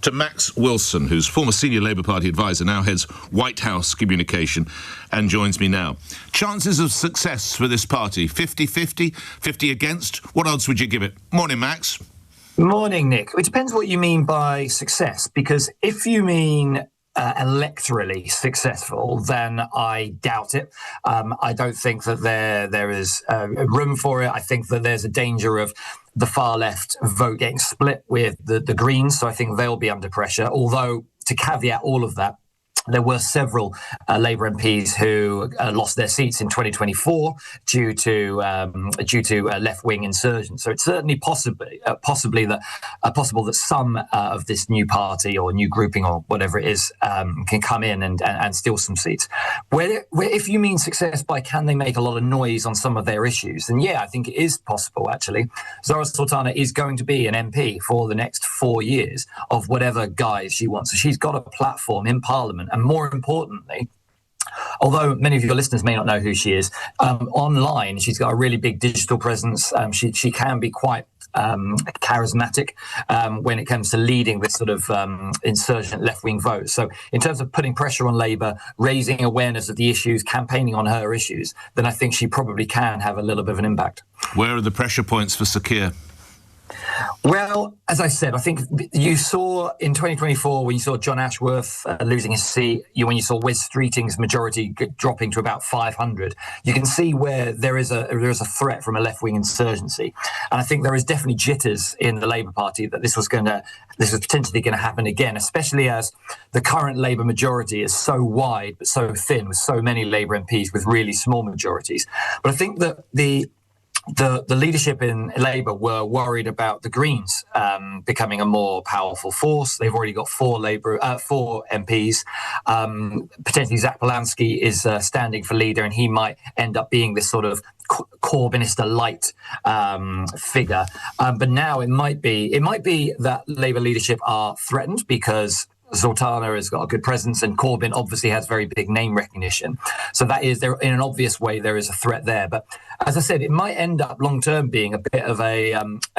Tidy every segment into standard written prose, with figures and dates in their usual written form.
To Max Wilson, who's former senior Labour Party advisor, now heads White House communication and joins me now. Chances of success for this party, 50-50, 50 against? What odds would you give it? Morning, Max. Morning, Nick. It depends what you mean by success, because if you mean electorally successful, then I doubt it. I don't think that there is room for it. I think that there's a danger of the far left vote getting split with the Greens, so I think they'll be under pressure. Although, to caveat all of that, there were several Labour MPs who lost their seats in 2024 due to left-wing insurgents. So it's certainly possible that some of this new party or new grouping or whatever it is can come in and steal some seats. Where if you mean success by can they make a lot of noise on some of their issues, then yeah, I think it is possible, actually. Zarah Sultana is going to be an MP for the next 4 years of whatever guise she wants. So she's got a platform in Parliament. And more importantly, although many of your listeners may not know who she is, online she's got a really big digital presence. She can be quite charismatic when it comes to leading this sort of insurgent left-wing vote. So in terms of putting pressure on Labour, raising awareness of the issues, campaigning on her issues, then I think she probably can have a little bit of an impact. Where are the pressure points for Sir Keir? Well, as I said, I think you saw in 2024 when you saw John Ashworth losing his seat, when you saw Wes Streeting's majority dropping to about 500, you can see where there is a threat from a left-wing insurgency. And I think there is definitely jitters in the Labour Party that this was potentially going to happen again, especially as the current Labour majority is so wide but so thin, with so many Labour MPs with really small majorities. But I think that the leadership in Labour were worried about the Greens becoming a more powerful force. They've already got four MPs. Potentially Zach Polanski is standing for leader, and he might end up being this sort of Corbynista light figure. But now it might be that Labour leadership are threatened because Sultana has got a good presence, and Corbyn obviously has very big name recognition. So that is, there in an obvious way, there is a threat there. But as I said, it might end up long term being a bit of a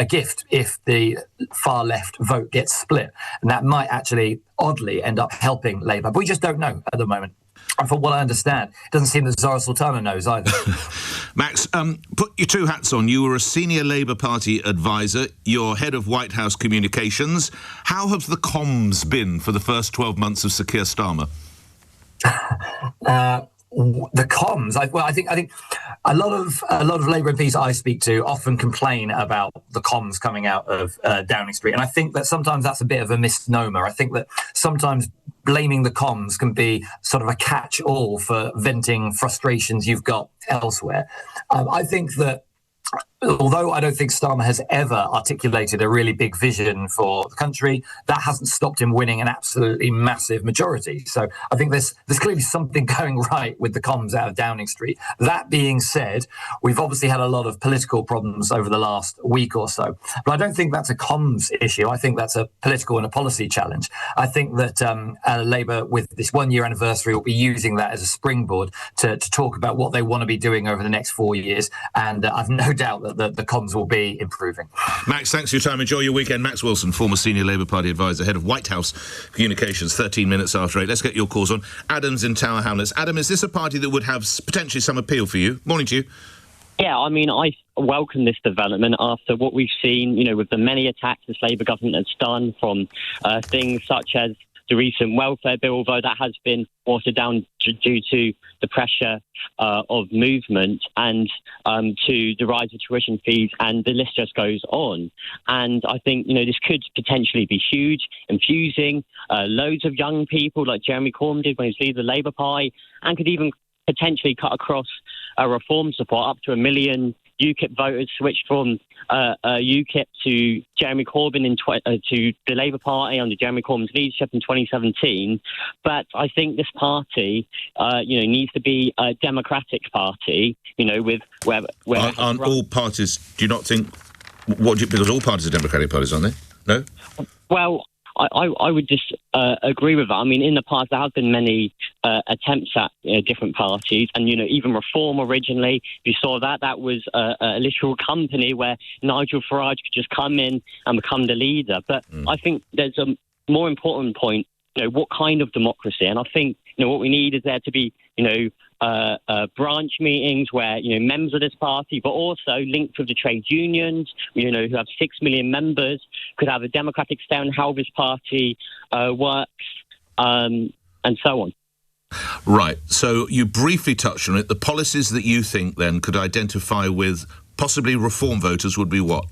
gift if the far left vote gets split, and that might actually oddly end up helping Labour. But we just don't know at the moment. And from what I understand, it doesn't seem that Zarah Sultana knows either. Max, put your two hats on. You were a senior Labour Party advisor. You're head of White House communications. How have the comms been for the first 12 months of Sir Keir Starmer? The comms. I think a lot of Labour MPs I speak to often complain about the comms coming out of Downing Street, and I think that sometimes that's a bit of a misnomer. I think that sometimes blaming the comms can be sort of a catch-all for venting frustrations you've got elsewhere. I think that although I don't think Starmer has ever articulated a really big vision for the country, that hasn't stopped him winning an absolutely massive majority. So I think there's clearly something going right with the comms out of Downing Street. That being said, we've obviously had a lot of political problems over the last week or so. But I don't think that's a comms issue. I think that's a political and a policy challenge. I think that Labour, with this 1 year anniversary, will be using that as a springboard to talk about what they want to be doing over the next 4 years. And I've no doubt that the comms will be improving. Max, thanks for your time. Enjoy your weekend. Max Wilson, former senior Labour Party advisor, head of White House communications, 13 minutes after 8. Let's get your calls on. Adam's in Tower Hamlets. Adam, is this a party that would have potentially some appeal for you? Morning to you. Yeah, I mean, I welcome this development after what we've seen, with the many attacks this Labour government has done, from things such as the recent welfare bill, although that has been watered down due to the pressure of movement, and to the rise of tuition fees, and the list just goes on. And I think, this could potentially be huge, infusing loads of young people like Jeremy Corbyn did when he was leader of the Labour Party, and could even potentially cut across reform support. Up to 1 million UKIP voters switched from UKIP to Jeremy Corbyn to the Labour Party under Jeremy Corbyn's leadership in 2017. But I think this party, needs to be a democratic party. With where aren't all parties? Do you not think? Because all parties are democratic parties, aren't they? No. Well, I would just agree with that. I mean, in the past, there have been many attempts at different parties, and, even Reform originally, you saw that was a literal company where Nigel Farage could just come in and become the leader. But I think there's more important point, what kind of democracy? And I think, what we need is there to be, branch meetings where, members of this party, but also linked with the trade unions, who have 6 million members, could have a democratic say on how this party works, and so on. Right. So you briefly touched on it. The policies that you think then could identify with possibly reform voters would be what?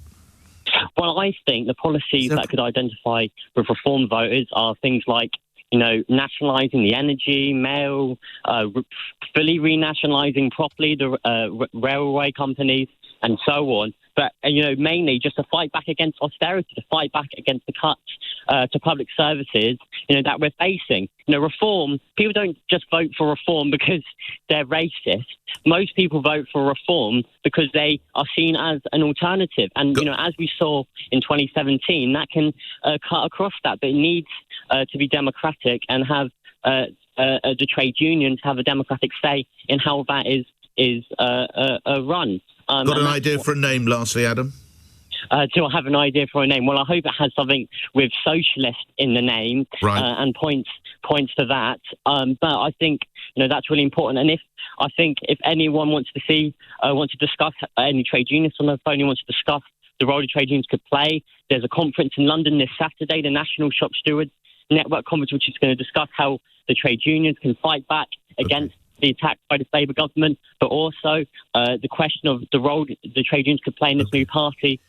Well, I think the policies that could identify with reform voters are things like, nationalising the energy, mail, fully renationalising properly the railway companies, and so on. But, mainly just to fight back against austerity, to fight back against the cuts to public services, that we're facing. Reform, people don't just vote for reform because they're racist. Most people vote for reform because they are seen as an alternative. And, as we saw in 2017, that can cut across that. But it needs to be democratic and have the trade unions have a democratic say in how that is run. Got an idea for a name, lastly, Adam? Do I have an idea for a name? Well, I hope it has something with socialist in the name, right. And points to that. But I think that's really important. And if anyone wants to discuss any trade unionists on the phone who wants to discuss the role the trade unions could play, there's a conference in London this Saturday, the National Shop Stewards Network Conference, which is going to discuss how the trade unions can fight back against the attack by the Labour government, but also the question of the role the trade unions could play in this new party.